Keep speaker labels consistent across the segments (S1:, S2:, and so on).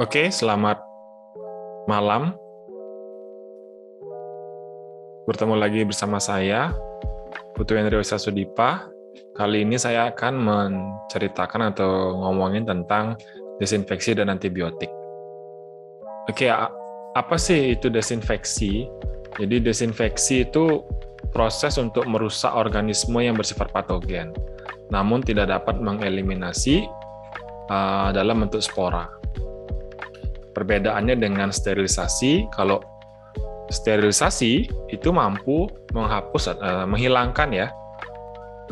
S1: Oke, selamat malam. Bertemu lagi bersama saya, Putu Hendri Sasudipa. Kali ini saya akan menceritakan atau ngomongin tentang desinfeksi dan antibiotik. Oke, apa sih itu desinfeksi? Jadi desinfeksi itu proses untuk merusak organisme yang bersifat patogen, namun tidak dapat mengeliminasi dalam bentuk spora. Perbedaannya dengan sterilisasi, kalau sterilisasi itu mampu menghapus, menghilangkan ya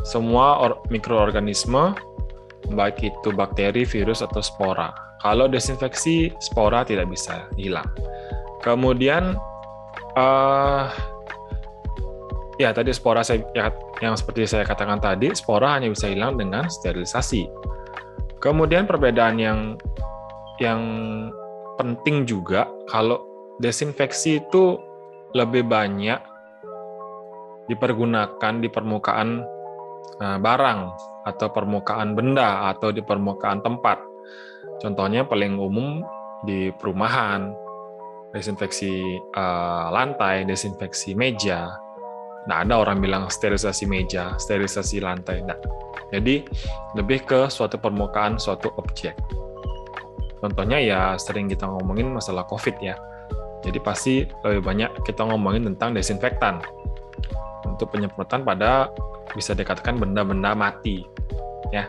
S1: semua mikroorganisme, baik itu bakteri, virus, atau spora. Kalau desinfeksi, spora tidak bisa hilang. Kemudian, ya tadi spora yang seperti saya katakan tadi, spora hanya bisa hilang dengan sterilisasi. Kemudian perbedaan yang penting juga, kalau desinfeksi itu lebih banyak dipergunakan di permukaan barang atau permukaan benda atau di permukaan tempat. Contohnya paling umum di perumahan, desinfeksi lantai, desinfeksi meja. Nah, ada orang bilang sterilisasi meja, sterilisasi lantai. Nah, jadi lebih ke suatu permukaan, suatu objek. Contohnya ya sering kita ngomongin masalah COVID ya. Jadi pasti lebih banyak kita ngomongin tentang desinfektan untuk penyemprotan pada bisa dikatakan benda-benda mati ya.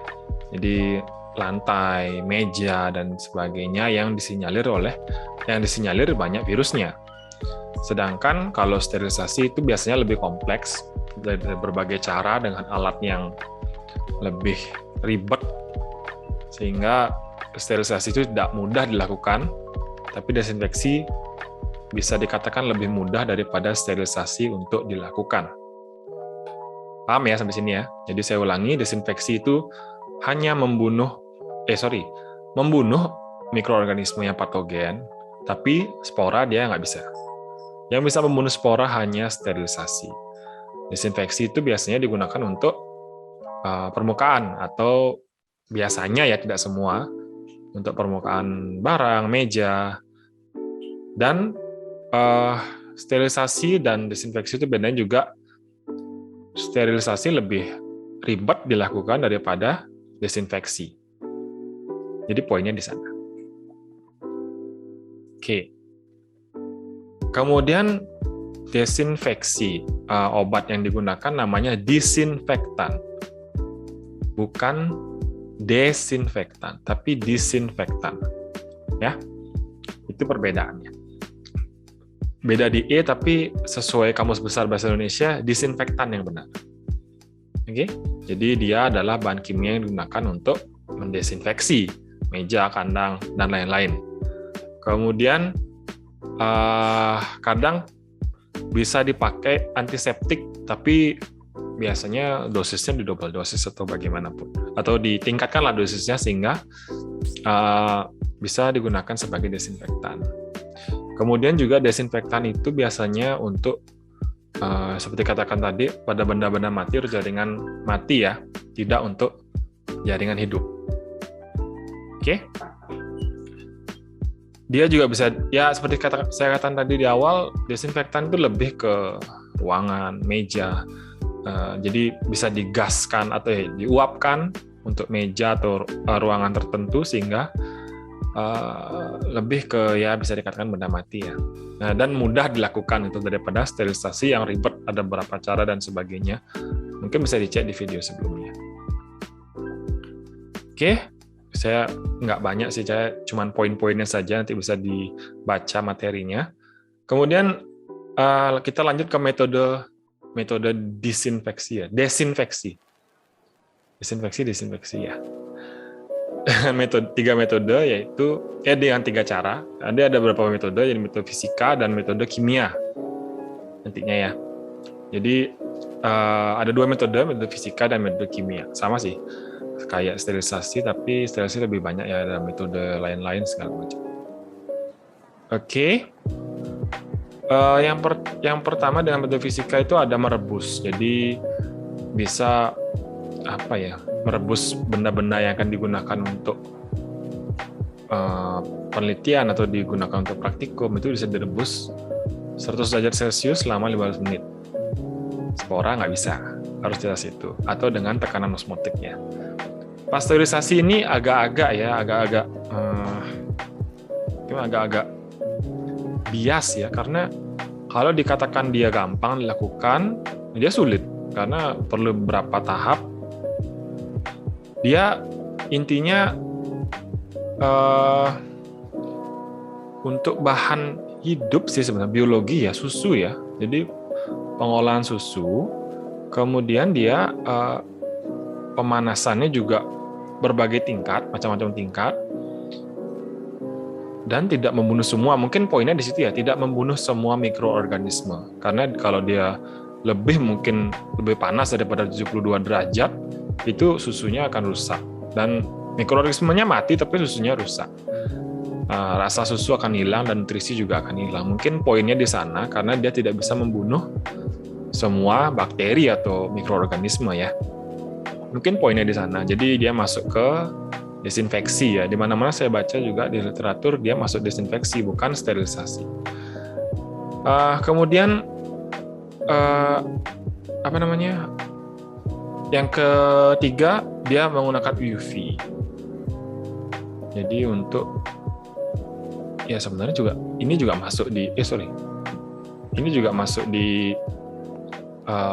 S1: Jadi lantai, meja dan sebagainya yang disinyalir banyak virusnya. Sedangkan kalau sterilisasi itu biasanya lebih kompleks dari berbagai cara dengan alat yang lebih ribet, sehingga sterilisasi itu tidak mudah dilakukan, tapi desinfeksi bisa dikatakan lebih mudah daripada sterilisasi untuk dilakukan. Paham ya sampai sini ya? Jadi saya ulangi, desinfeksi itu hanya membunuh mikroorganisme yang patogen, tapi spora dia nggak bisa. Yang bisa membunuh spora hanya sterilisasi. Desinfeksi itu biasanya digunakan untuk permukaan, atau biasanya ya tidak semua, untuk permukaan barang, meja, dan sterilisasi dan desinfeksi itu bedanya juga, sterilisasi lebih ribet dilakukan daripada desinfeksi. Jadi poinnya di sana. Oke. Kemudian desinfeksi, obat yang digunakan namanya disinfektan. Bukan desinfektan, tapi disinfektan. Ya. Itu perbedaannya. Beda di E, tapi sesuai Kamus Besar Bahasa Indonesia, disinfektan yang benar. Oke? Jadi dia adalah bahan kimia yang digunakan untuk mendesinfeksi meja, kandang, dan lain-lain. Kemudian kadang bisa dipakai antiseptik, tapi biasanya dosisnya di double dosis atau bagaimanapun, atau ditingkatkanlah dosisnya sehingga bisa digunakan sebagai desinfektan. Kemudian juga desinfektan itu biasanya untuk seperti katakan tadi, pada benda-benda mati atau jaringan mati ya, tidak untuk jaringan hidup. Oke? Dia juga bisa, ya seperti saya katakan tadi di awal, desinfektan itu lebih ke ruangan, meja, jadi bisa digaskan atau diuapkan untuk meja atau ruangan tertentu, sehingga lebih ke ya bisa dikatakan benda mati ya. Nah, dan mudah dilakukan itu daripada sterilisasi yang ribet, ada beberapa cara dan sebagainya. Mungkin bisa dicek di video sebelumnya. Oke, saya nggak banyak sih, saya cuman poin-poinnya saja, nanti bisa dibaca materinya. Kemudian kita lanjut ke metode disinfeksi ya, desinfeksi ya. Tiga metode, yaitu dengan 3 cara. Ada beberapa metode, jadi metode fisika dan metode kimia nantinya ya. Jadi ada 2 metode fisika dan metode kimia. Sama sih kayak sterilisasi, tapi sterilisasi lebih banyak ya, ada metode lain-lain segala macam. Oke. Yang pertama dengan metode fisika itu ada merebus. Jadi bisa merebus benda-benda yang akan digunakan untuk penelitian atau digunakan untuk praktikum itu bisa direbus 100 derajat Celcius selama 15 menit. Spora nggak bisa, harus di atas itu, atau dengan tekanan osmotiknya. Pasteurisasi ini agak-agak bias ya, karena kalau dikatakan dia gampang dilakukan, dia sulit karena perlu beberapa tahap. Dia intinya untuk bahan hidup sih sebenarnya, biologi ya, susu ya. Jadi pengolahan susu, kemudian dia pemanasannya juga berbagai tingkat, macam-macam tingkat, dan tidak membunuh semua. Mungkin poinnya di situ ya, tidak membunuh semua mikroorganisme. Karena kalau dia mungkin lebih panas daripada 72 derajat, itu susunya akan rusak. Dan mikroorganismenya mati, tapi susunya rusak. Rasa susu akan hilang dan nutrisi juga akan hilang. Mungkin poinnya di sana karena dia tidak bisa membunuh semua bakteri atau mikroorganisme ya. Mungkin poinnya di sana. Jadi dia masuk ke desinfeksi ya. Di mana-mana saya baca juga di literatur dia masuk desinfeksi, bukan sterilisasi. Kemudian yang ketiga, dia menggunakan UV. Jadi untuk ya sebenarnya juga ini juga masuk di ini juga masuk di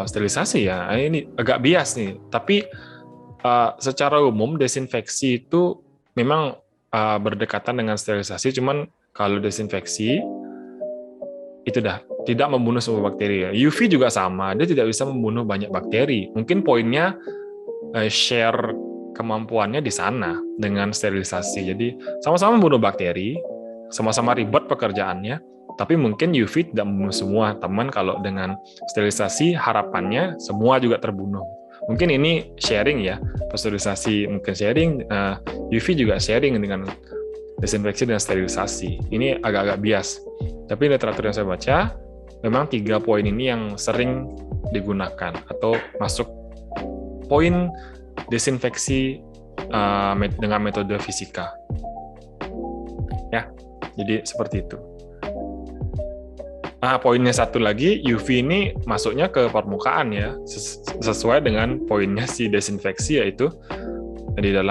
S1: sterilisasi ya. Ini agak bias nih, tapi secara umum desinfeksi itu memang berdekatan dengan sterilisasi, cuman kalau desinfeksi itu tidak membunuh semua bakteri ya. UV juga sama, dia tidak bisa membunuh banyak bakteri. Mungkin poinnya share kemampuannya di sana dengan sterilisasi. Jadi sama-sama membunuh bakteri, sama-sama ribet pekerjaannya, tapi mungkin UV tidak membunuh semua. Teman, kalau dengan sterilisasi harapannya semua juga terbunuh. Mungkin ini sharing ya, pasteurisasi mungkin sharing, UV juga sharing dengan desinfeksi dan sterilisasi. Ini agak-agak bias. Tapi literatur yang saya baca, memang 3 poin ini yang sering digunakan atau masuk poin desinfeksi dengan metode fisika. Ya, jadi seperti itu. Poinnya satu lagi, UV ini masuknya ke permukaan ya, sesuai dengan poinnya si desinfeksi, yaitu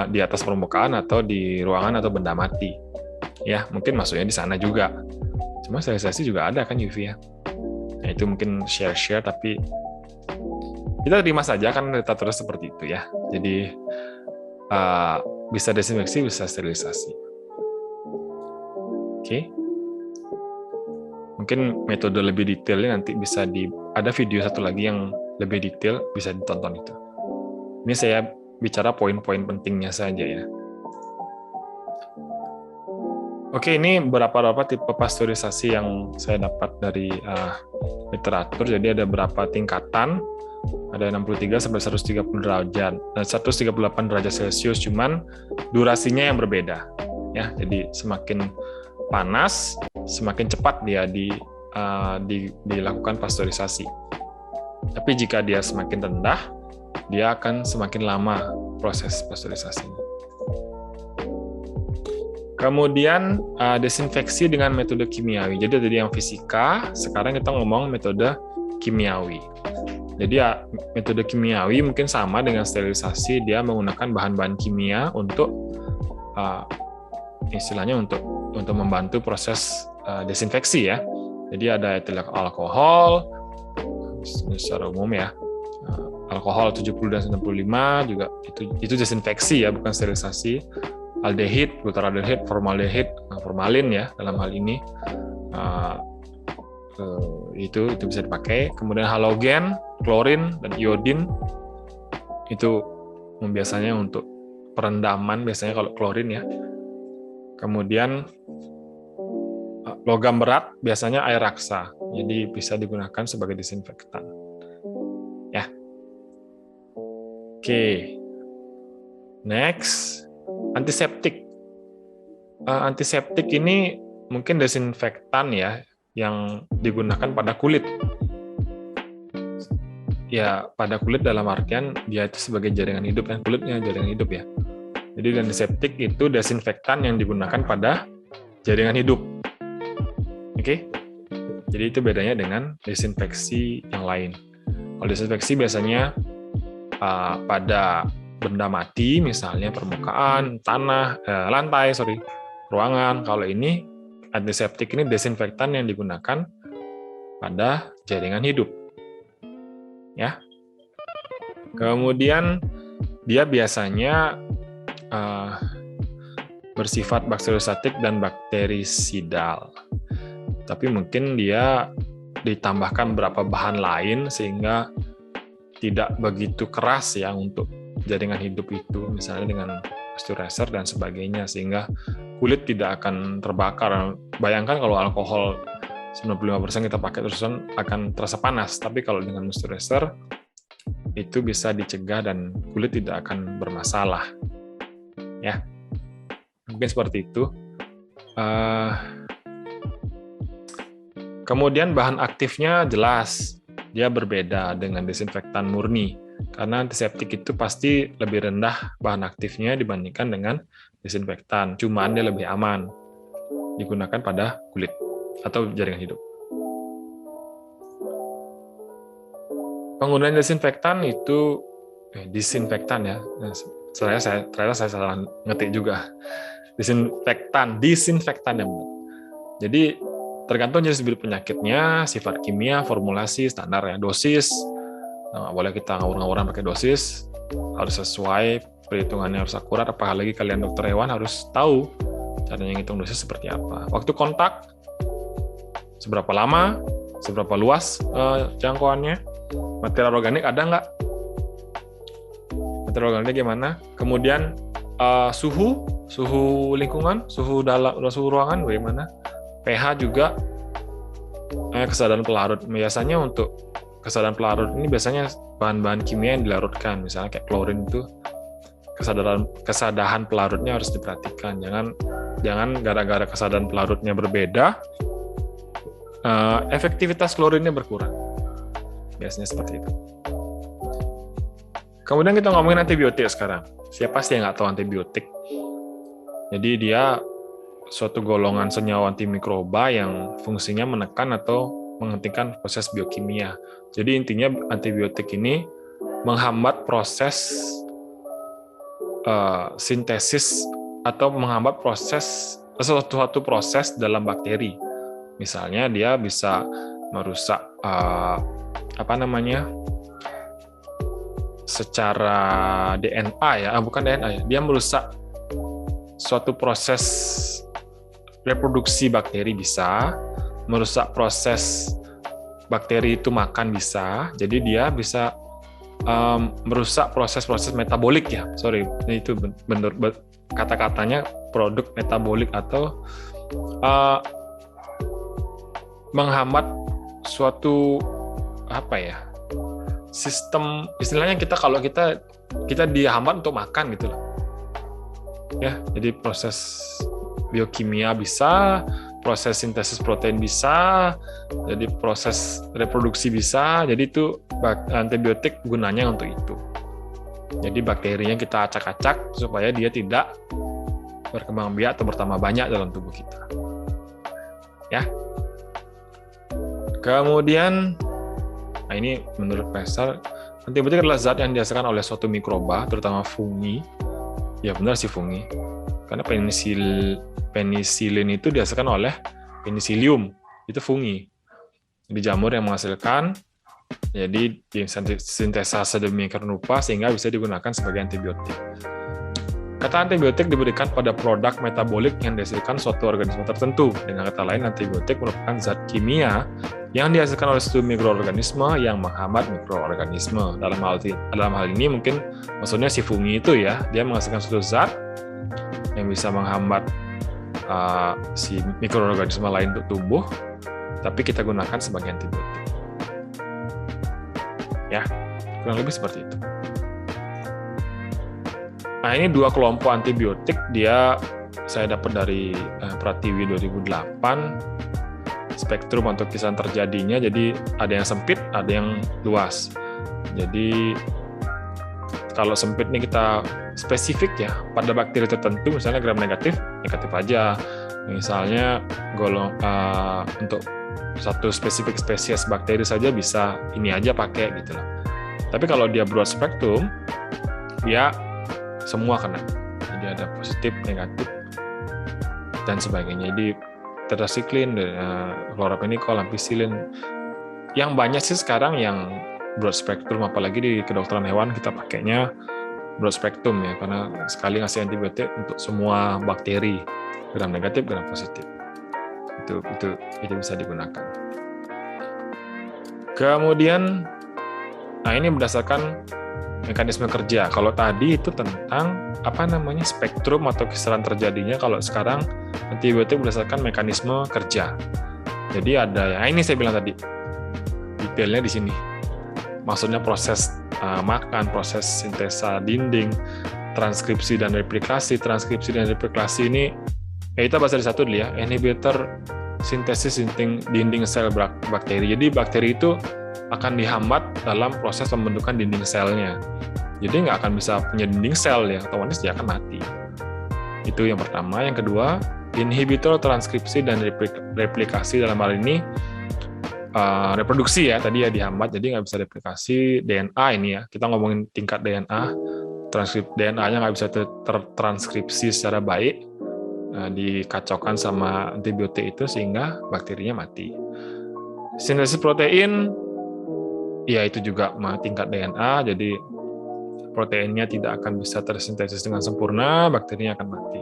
S1: di atas permukaan atau di ruangan atau benda mati. Ya, mungkin masuknya di sana juga. Cuma sterilisasi juga ada kan UV ya. Nah, itu mungkin share, tapi kita terima saja kan literaturnya seperti itu ya. Jadi bisa desinfeksi, bisa sterilisasi. Oke. Mungkin metode lebih detailnya nanti bisa ada video satu lagi yang lebih detail, bisa ditonton itu. Ini saya bicara poin-poin pentingnya saja ya. Oke, ini beberapa tipe pasteurisasi yang saya dapat dari literatur. Jadi ada berapa tingkatan, ada 63 sampai 130 derajat, dan 138 derajat Celcius, cuman durasinya yang berbeda. Ya, jadi semakin panas, semakin cepat dia dilakukan pasteurisasi. Tapi jika dia semakin rendah, dia akan semakin lama proses pasteurisasi. Kemudian desinfeksi dengan metode kimiawi. Jadi tadi yang fisika, sekarang kita ngomong metode kimiawi. Jadi ya, metode kimiawi mungkin sama dengan sterilisasi, dia menggunakan bahan-bahan kimia untuk istilahnya untuk membantu proses desinfeksi ya. Jadi ada etil alkohol secara umum ya. Alkohol 70 dan 95 juga itu desinfeksi ya, bukan sterilisasi. Aldehid, butyraldehid, formalin ya dalam hal ini. Itu bisa dipakai. Kemudian halogen, klorin dan iodin itu biasanya untuk perendaman, biasanya kalau klorin ya. Kemudian logam berat biasanya air raksa, jadi bisa digunakan sebagai disinfektan. Ya. Oke. Next, antiseptik. Antiseptik ini mungkin desinfektan ya yang digunakan pada kulit. Ya, pada kulit dalam artian dia itu sebagai jaringan hidup, kan kulitnya jaringan hidup ya. Jadi antiseptik itu desinfektan yang digunakan pada jaringan hidup. Oke? Jadi itu bedanya dengan desinfeksi yang lain. Kalau desinfeksi biasanya pada benda mati, misalnya permukaan, tanah, lantai, ruangan. Kalau ini antiseptik ini desinfektan yang digunakan pada jaringan hidup. Ya. Kemudian dia biasanya bersifat bakteriostatik dan bakterisidal. Tapi mungkin dia ditambahkan beberapa bahan lain sehingga tidak begitu keras ya untuk jaringan hidup itu, misalnya dengan pasteurizer dan sebagainya, sehingga kulit tidak akan terbakar. Bayangkan kalau alkohol 95% kita pakai terusan akan terasa panas, tapi kalau dengan pasteurizer itu bisa dicegah dan kulit tidak akan bermasalah. Ya, mungkin seperti itu. Kemudian bahan aktifnya jelas, dia berbeda dengan desinfektan murni. Karena antiseptik itu pasti lebih rendah bahan aktifnya dibandingkan dengan desinfektan. Cuman dia lebih aman digunakan pada kulit atau jaringan hidup. Penggunaan desinfektan itu disinfektan ya. Ternyata saya salah ngetik juga. Disinfektan ya. Jadi tergantung jenis penyakitnya, sifat kimia, formulasi, standar ya, dosis. Nah, boleh kita ngawur-ngawuran pakai dosis, harus sesuai, perhitungannya harus akurat, apalagi kalian dokter hewan harus tahu caranya ngitung dosis seperti apa. Waktu kontak, seberapa lama, seberapa luas jangkauannya, material organik ada nggak? Material organiknya gimana? Kemudian suhu lingkungan, suhu ruangan bagaimana? pH juga, kesadaran pelarut. Biasanya untuk kesadaran pelarut ini biasanya bahan-bahan kimia yang dilarutkan, misalnya kayak klorin itu kesadaran pelarutnya harus diperhatikan. Jangan gara-gara kesadaran pelarutnya berbeda, efektivitas klorinnya berkurang. Biasanya seperti itu. Kemudian kita ngomongin antibiotik sekarang. Siapa sih yang nggak tahu antibiotik? Jadi dia suatu golongan senyawa antimikroba yang fungsinya menekan atau menghentikan proses biokimia. Jadi intinya antibiotik ini menghambat proses sintesis atau menghambat suatu proses dalam bakteri. Misalnya dia bisa merusak secara DNA ya, bukan DNA ya, dia merusak suatu proses reproduksi bakteri, bisa merusak proses bakteri itu makan, bisa. Jadi dia bisa merusak proses-proses metabolik ya. Itu benar kata-katanya produk metabolik atau menghambat suatu sistem, istilahnya kalau kita dihambat untuk makan gitu loh. Ya, jadi proses biokimia bisa, proses sintesis protein bisa, jadi proses reproduksi bisa. Jadi itu antibiotik gunanya untuk itu. Jadi bakterinya kita acak-acak supaya dia tidak berkembang biak atau bertambah banyak dalam tubuh kita. Ya. Kemudian, ini menurut Pasteur, antibiotik adalah zat yang dihasilkan oleh suatu mikroba, terutama fungi. Ya benar sih fungi. Karena penisilin itu dihasilkan oleh penicillium, itu fungi. Jadi jamur yang menghasilkan, jadi sintesa sedemikian rupa sehingga bisa digunakan sebagai antibiotik. Kata antibiotik diberikan pada produk metabolik yang dihasilkan suatu organisme tertentu. Dengan kata lain, antibiotik merupakan zat kimia yang dihasilkan oleh suatu mikroorganisme yang menghambat mikroorganisme. Dalam hal ini mungkin maksudnya si fungi itu ya, dia menghasilkan suatu zat yang bisa menghambat si mikroorganisme lain untuk tumbuh, tapi kita gunakan sebagai antibiotik. Ya, kurang lebih seperti itu. Nah, ini dua kelompok antibiotik, saya dapat dari Pratiwi 2008, spektrum untuk kisaran terjadinya, jadi ada yang sempit, ada yang luas. Jadi kalau sempit nih kita spesifik ya pada bakteri tertentu, misalnya gram negatif aja. Misalnya untuk satu spesifik spesies bakteri saja bisa ini aja pakai gitu loh. Tapi kalau dia broad spectrum, dia semua kena. Jadi ada positif, negatif, dan sebagainya. Jadi tetrasiklin, chloraphenicol, ampicillin. Yang banyak sih sekarang yang broad spectrum, apalagi di kedokteran hewan kita pakainya broad spectrum ya, karena sekali ngasih antibiotik untuk semua bakteri, gram negatif, gram positif. Itu bisa digunakan. Kemudian, nah ini berdasarkan mekanisme kerja. Kalau tadi itu tentang spektrum atau kisaran terjadinya. Kalau sekarang antibiotik berdasarkan mekanisme kerja. Jadi ada ini saya bilang tadi detailnya di sini. Maksudnya proses makan, proses sintesa dinding, transkripsi dan replikasi. Transkripsi dan replikasi ini kita bahas dari satu dulu ya. Inhibitor sintesis dinding sel bakteri. Jadi bakteri itu akan dihambat dalam proses pembentukan dinding selnya. Jadi nggak akan bisa punya dinding sel ya, otomatis dia akan mati. Itu yang pertama. Yang kedua, inhibitor transkripsi dan replikasi dalam hal ini reproduksi ya, tadi ya dihambat, jadi nggak bisa replikasi DNA ini ya. Kita ngomongin tingkat DNA, DNA-nya nggak bisa tertranskripsi secara baik, dikacaukan sama antibiotik itu sehingga bakterinya mati. Sintesis protein, ya itu juga tingkat DNA, jadi proteinnya tidak akan bisa tersintesis dengan sempurna, bakterinya akan mati.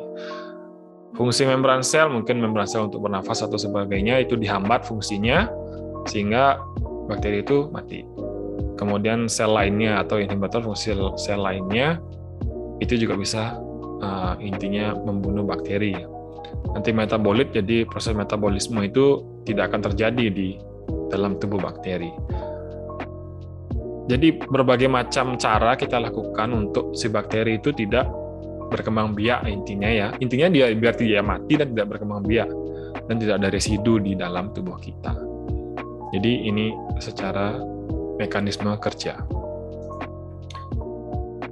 S1: Fungsi membran sel, mungkin membran sel untuk bernafas atau sebagainya, itu dihambat fungsinya, sehingga bakteri itu mati. Kemudian sel lainnya atau inhibitor fungsi sel lainnya, itu juga bisa intinya membunuh bakteri. Antimetabolit, jadi proses metabolisme itu tidak akan terjadi di dalam tubuh bakteri. Jadi berbagai macam cara kita lakukan untuk si bakteri itu tidak berkembang biak intinya ya. Intinya dia biar dia mati dan tidak berkembang biak dan tidak ada residu di dalam tubuh kita. Jadi ini secara mekanisme kerja.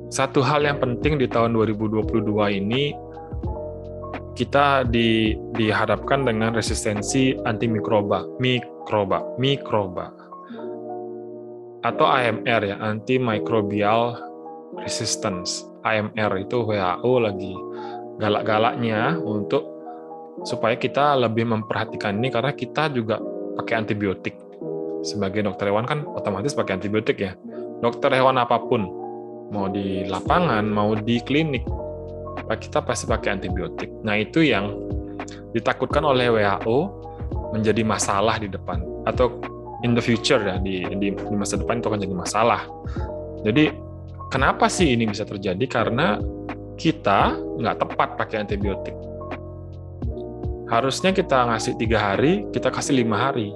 S1: Satu hal yang penting di tahun 2022 ini, kita dihadapkan dengan resistensi antimikroba, mikroba, atau AMR ya, antimicrobial resistance. AMR itu WHO lagi galak-galaknya untuk supaya kita lebih memperhatikan ini, karena kita juga pakai antibiotik. Sebagai dokter hewan kan otomatis pakai antibiotik ya. Dokter hewan apapun, mau di lapangan, mau di klinik, kita pasti pakai antibiotik. Nah, itu yang ditakutkan oleh WHO menjadi masalah di depan, atau in the future ya, di masa depan itu akan jadi masalah. Jadi, kenapa sih ini bisa terjadi? Karena kita nggak tepat pakai antibiotik. Harusnya kita ngasih 3 hari, kita kasih 5 hari.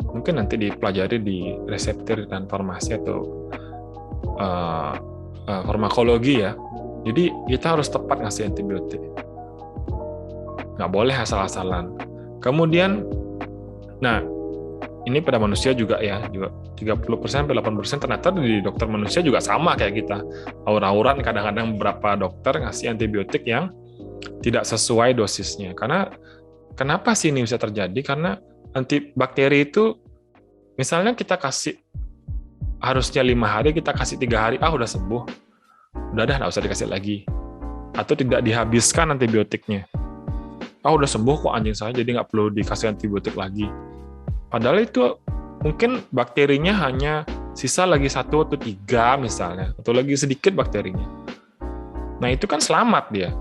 S1: Mungkin nanti dipelajari di reseptir dan farmasi atau farmakologi ya. Jadi kita harus tepat ngasih antibiotik. Nggak boleh asal-asalan. Kemudian, nah ini pada manusia juga ya, juga 30-80% ternyata di dokter manusia juga sama kayak kita. Aur-auran kadang-kadang beberapa dokter ngasih antibiotik yang tidak sesuai dosisnya. Karena kenapa sih ini bisa terjadi? Karena bakteri itu, misalnya kita kasih harusnya 5 hari, kita kasih 3 hari, udah sembuh. Udah nggak usah dikasih lagi. Atau tidak dihabiskan antibiotiknya. Udah sembuh kok anjing saya, jadi nggak perlu dikasih antibiotik lagi. Padahal itu mungkin bakterinya hanya sisa lagi 1 atau 3 misalnya, atau lagi sedikit bakterinya. Nah itu kan selamat dia.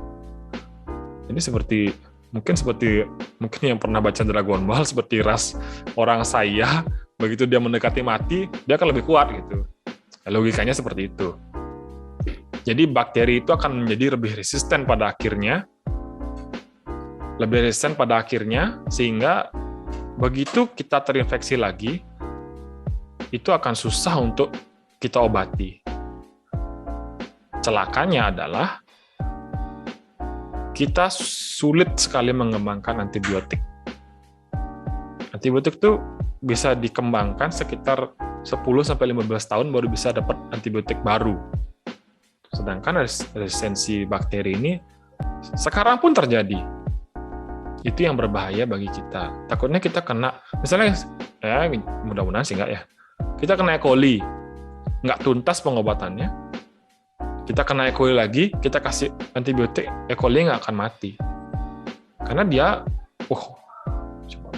S1: Jadi mungkin yang pernah baca Dragon Ball, seperti ras orang saya, begitu dia mendekati mati, dia akan lebih kuat gitu. Logikanya seperti itu. Jadi bakteri itu akan menjadi lebih resisten pada akhirnya, sehingga begitu kita terinfeksi lagi, itu akan susah untuk kita obati. Celakanya adalah kita sulit sekali mengembangkan antibiotik. Antibiotik itu bisa dikembangkan sekitar 10-15 tahun baru bisa dapat antibiotik baru. Sedangkan resistensi bakteri ini sekarang pun terjadi. Itu yang berbahaya bagi kita. Takutnya kita kena, misalnya, ya mudah-mudahan sih enggak ya, kita kena E. coli, nggak tuntas pengobatannya, kita kena E. coli lagi, kita kasih antibiotik, E. coli nggak akan mati. Karena dia,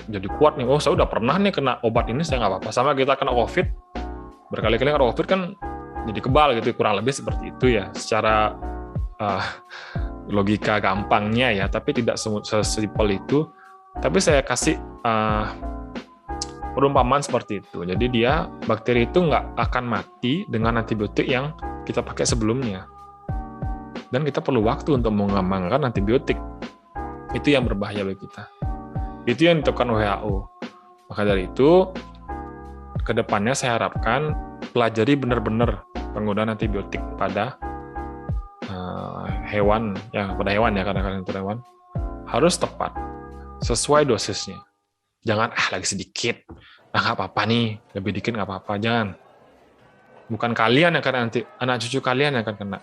S1: jadi kuat nih, saya udah pernah nih kena obat ini, saya nggak apa-apa. Sama kita kena COVID, berkali-kali kena COVID kan jadi kebal gitu, kurang lebih seperti itu ya, secara logika gampangnya ya, tapi tidak sesimpel itu. Tapi saya kasih perumpamaan seperti itu. Jadi bakteri itu nggak akan mati dengan antibiotik yang kita pakai sebelumnya. Dan kita perlu waktu untuk mengembangkan antibiotik. Itu yang berbahaya bagi kita. Itu yang ditentukan WHO. Maka dari itu, ke depannya saya harapkan pelajari benar-benar penggunaan antibiotik pada hewan, ya pada hewan ya, kadang-kadang itu hewan, harus tepat, sesuai dosisnya. Jangan, lagi sedikit, nggak apa-apa nih, lebih dikit nggak apa-apa, jangan. Bukan kalian yang kena, nanti anak cucu kalian yang akan kena.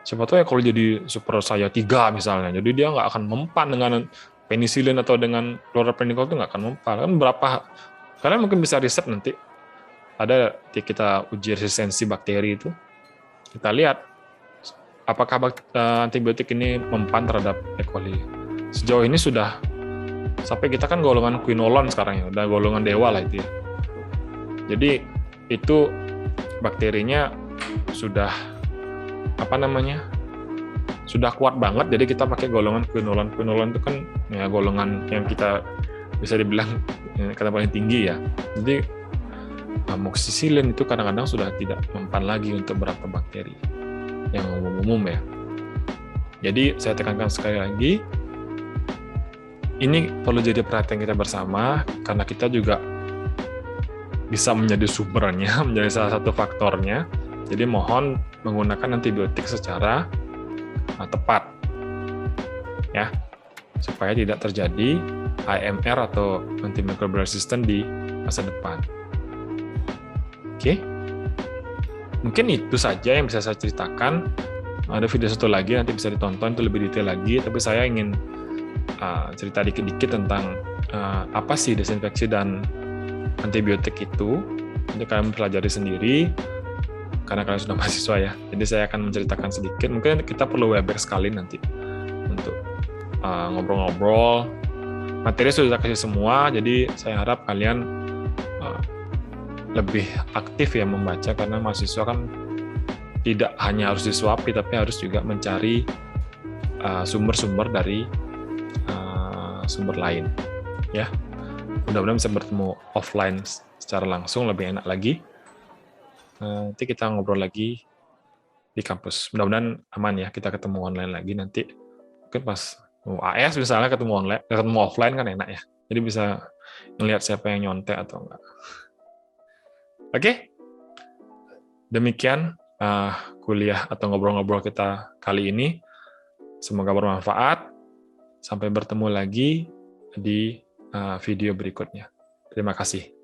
S1: Siapa tahu ya kalau jadi super saya 3 misalnya, jadi dia nggak akan mempan dengan penisilin atau dengan chlorpenicol itu nggak akan mempan. Kan berapa, kalian mungkin bisa riset nanti, ada kita uji resistensi bakteri itu, kita lihat apakah antibiotik ini mempan terhadap E. coli. Sejauh ini sudah, sampai kita kan golongan quinolone sekarang ya, udah golongan dewa lah itu ya. Jadi itu bakterinya sudah sudah kuat banget, jadi kita pakai golongan quinolone. Quinolone itu kan ya golongan yang kita bisa dibilang kata paling tinggi ya. Jadi amoxicillin itu kadang-kadang sudah tidak mempan lagi untuk beberapa bakteri yang umum-umum ya. Jadi saya tekankan sekali lagi, ini perlu jadi perhatian kita bersama, karena kita juga bisa menjadi sumbernya, menjadi salah satu faktornya. Jadi mohon menggunakan antibiotik secara tepat, ya, supaya tidak terjadi AMR atau antimicrobial resistance di masa depan. Oke, mungkin itu saja yang bisa saya ceritakan. Ada video satu lagi nanti bisa ditonton, itu lebih detail lagi. Tapi saya ingin cerita dikit-dikit tentang apa sih desinfeksi dan antibiotik itu. Nanti kalian pelajari sendiri, karena kalian sudah mahasiswa ya. Jadi saya akan menceritakan sedikit. Mungkin kita perlu Webex sekali nanti untuk ngobrol-ngobrol. Materi sudah kasih semua, jadi saya harap kalian lebih aktif ya membaca, karena mahasiswa kan tidak hanya harus disuapi, tapi harus juga mencari sumber-sumber dari sumber lain. Ya, mudah-mudahan bisa bertemu offline secara langsung lebih enak lagi. Nanti kita ngobrol lagi di kampus. Mudah-mudahan aman ya, kita ketemu online lagi nanti. Mungkin pas AS misalnya ketemu offline kan enak ya. Jadi bisa ngelihat siapa yang nyontek atau enggak. Oke. Demikian kuliah atau ngobrol-ngobrol kita kali ini. Semoga bermanfaat. Sampai bertemu lagi di video berikutnya. Terima kasih.